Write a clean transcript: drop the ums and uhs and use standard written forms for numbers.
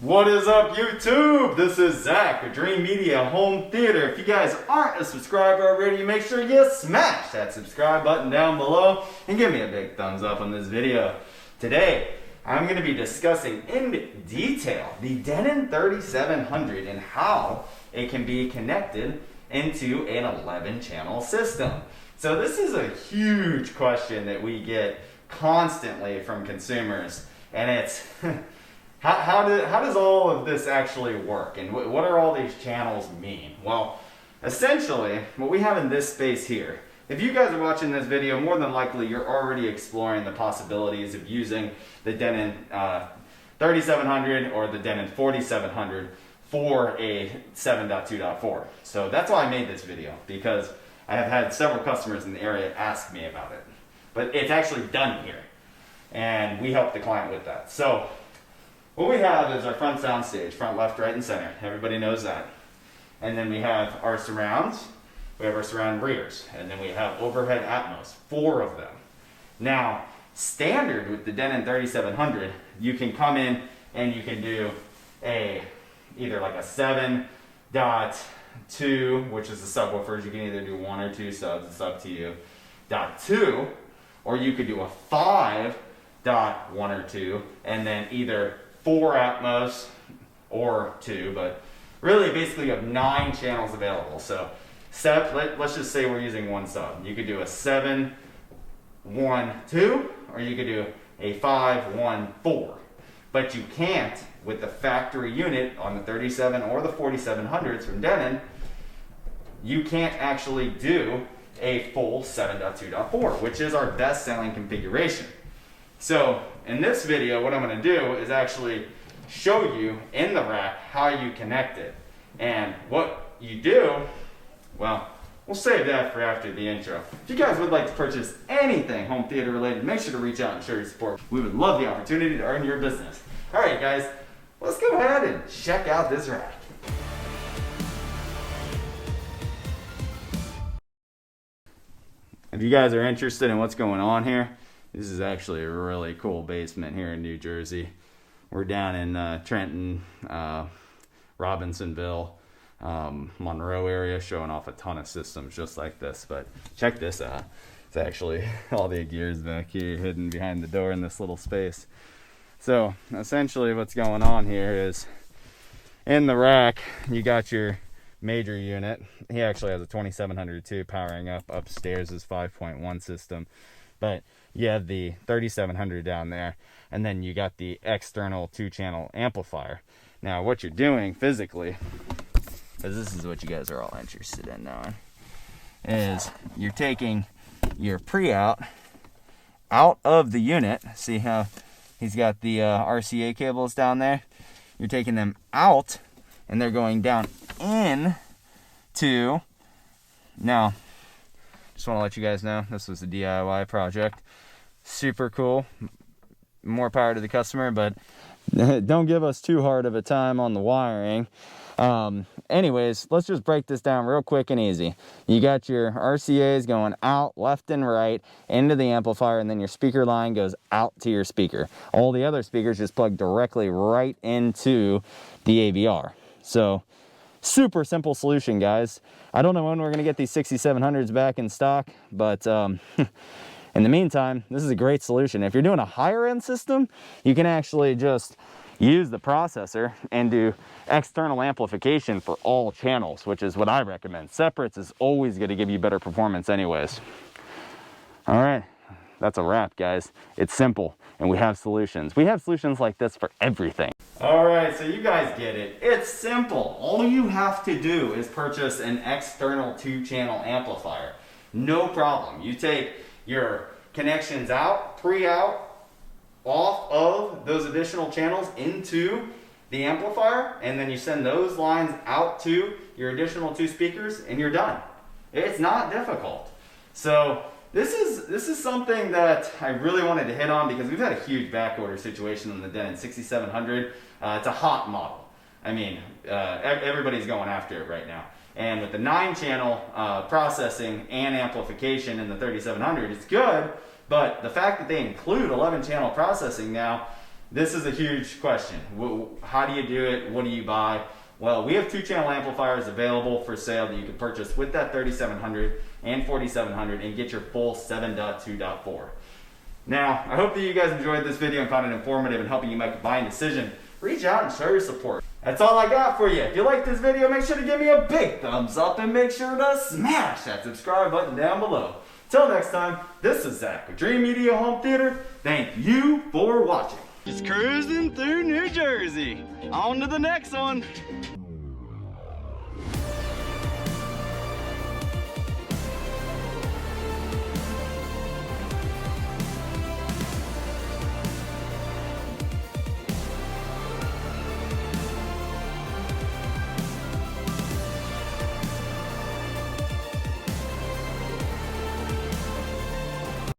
What is up, YouTube? This is Zach with Dreamedia Home Theater. If you guys aren't a subscriber already, make sure you smash that subscribe button down below and give me a big thumbs up on this video. Today, I'm going to be discussing in detail the Denon 3700 and how it can be connected into an 11-channel system. So this is a huge question that we get constantly from consumers, and it's how does all of this actually work, and what are all these channels mean? Well, essentially, what we have in this space here, if you guys are watching this video, more than likely you're already exploring the possibilities of using the Denon 3700 or the Denon 4700 for a 7.2.4. So that's why I made this video, because I have had several customers in the area ask me about it. But it's actually done here, and we help the client with that. So what we have is our front sound stage, front, left, right, and center. Everybody knows that. And then we have our surrounds, we have our surround rears, and then we have overhead Atmos, 4 of them. Now, standard with the Denon 3700, you can come in and you can do either like a 7.2, which is the subwoofers. You can either do 1 or 2 subs, it's up to you. .2, or you could do a 5.1 or 2, and then either 4 Atmos or 2, but really basically you have 9 channels available. So let's just say we're using 1 sub. You could do a 7.1.2, or you could do a 5.1.4. But you can't with the factory unit on the 37 or the 4700s from Denon. You can't actually do a full 7.2.4, which is our best selling configuration. So in this video, what I'm going to do is actually show you in the rack how you connect it. And what you do, well, we'll save that for after the intro. If you guys would like to purchase anything home theater related, make sure to reach out and show your support. We would love the opportunity to earn your business. All right, guys, let's go ahead and check out this rack. If you guys are interested in what's going on here, this is actually a really cool basement here in New Jersey. We're down in Trenton, Robinsonville, Monroe area, showing off a ton of systems just like this. But check this out. It's actually all the gears back here hidden behind the door in this little space. So essentially what's going on here is in the rack, you got your major unit. He actually has a 2700 too, powering up upstairs, his 5.1 system. But you have the 3700 down there, and then you got the external 2-channel amplifier. Now what you're doing physically, because this is what you guys are all interested in knowing, is you're taking your pre-out out of the unit. See how he's got the RCA cables down there? You're taking them out, and they're going down in to, now, just want to let you guys know, this was a DIY project. Super cool. More power to the customer, but don't give us too hard of a time on the wiring. Anyways, let's just break this down real quick and easy. You got your RCAs going out left and right into the amplifier, and then your speaker line goes out to your speaker. All the other speakers just plug directly right into the AVR. So super simple solution, guys. I don't know when we're going to get these 6700s back in stock, but in the meantime, this is a great solution. If you're doing a higher end system, you can actually just use the processor and do external amplification for all channels, which is what I recommend. Separates is always going to give you better performance anyways. All right, that's a wrap, guys. It's simple, and we have solutions. We have solutions like this for everything. All right, so you guys get it. It's simple. All you have to do is purchase an external 2-channel amplifier. No problem. You take your connections out, pre-out, off of those additional channels into the amplifier, and then you send those lines out to your additional 2 speakers, and you're done. It's not difficult. So this is something that I really wanted to hit on, because we've had a huge backorder situation on the Denon 6700. It's a hot model. I mean, everybody's going after it right now. And with the 9-channel processing and amplification in the 3700, it's good. But the fact that they include 11-channel processing now this is a huge question. How do you do it? What do you buy? Well, we have 2-channel amplifiers available for sale that you can purchase with that 3700 and 4700 and get your full 7.2.4. Now, I hope that you guys enjoyed this video and found it informative in helping you make a buying decision. Reach out and show your support. That's all I got for you. If you like this video, make sure to give me a big thumbs up and make sure to smash that subscribe button down below. Till next time, this is Zach with Dreamedia Home Theater. Thank you for watching. Just cruising through New Jersey. On to the next one.